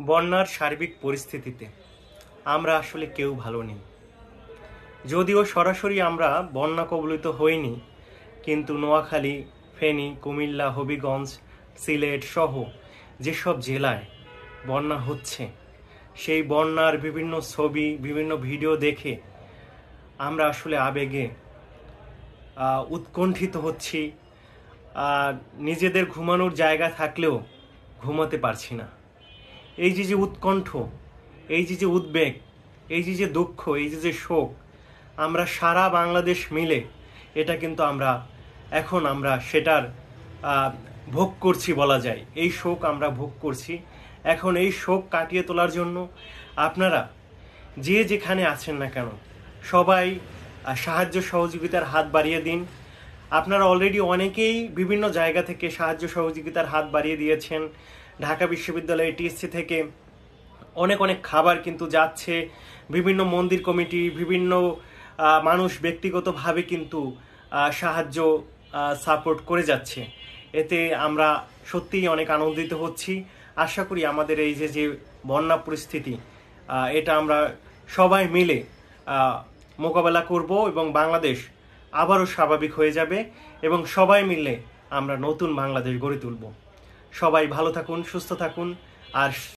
বন্যার সার্বিক পরিস্থিতিতে আমরা আসলে কেউ ভালো নেই। যদিও সরাসরি আমরা বন্যা কবলিত হইনি, কিন্তু নোয়াখালী, ফেনী, কুমিল্লা, হবিগঞ্জ, সিলেট সহ যেসব জেলায় বন্যা হচ্ছে, সেই বন্যার বিভিন্ন ছবি, বিভিন্ন ভিডিও দেখে আমরা আসলে আবেগে উৎকণ্ঠিত হচ্ছি। নিজেদের ঘুমানোর জায়গা থাকলেও ঘুমাতে পারছি না। এই যে উৎকণ্ঠ, এই যে উদ্বেগ, এই যে দুঃখ, এই যে শোক, আমরা সারা বাংলাদেশ মিলে এটা কিন্তু আমরা সেটার ভোগ করছি বলা যায়। এই শোক আমরা ভোগ করছি। এখন এই শোক কাটিয়ে তোলার জন্য আপনারা যে যেখানে আছেন না কেন, সবাই সাহায্য সহযোগিতার হাত বাড়িয়ে দিন। আপনারা অলরেডি অনেকেই বিভিন্ন জায়গা থেকে সাহায্য সহযোগিতার হাত বাড়িয়ে দিয়েছেন। ঢাকা বিশ্ববিদ্যালয় টিএসসি থেকে অনেক অনেক খাবার কিন্তু যাচ্ছে। বিভিন্ন মন্দির কমিটি, বিভিন্ন মানুষ ব্যক্তিগতভাবে কিন্তু সাহায্য সাপোর্ট করে যাচ্ছে। এতে আমরা সত্যিই অনেক আনন্দিত হচ্ছি। আশা করি আমাদের এই যে বন্যা পরিস্থিতি, এটা আমরা সবাই মিলে মোকাবেলা করব এবং বাংলাদেশ আবারও স্বাভাবিক হয়ে যাবে এবং সবাই মিলে আমরা নতুন বাংলাদেশ গড়ে তুলব। সবাই ভালো থাকুন, সুস্থ থাকুন। আর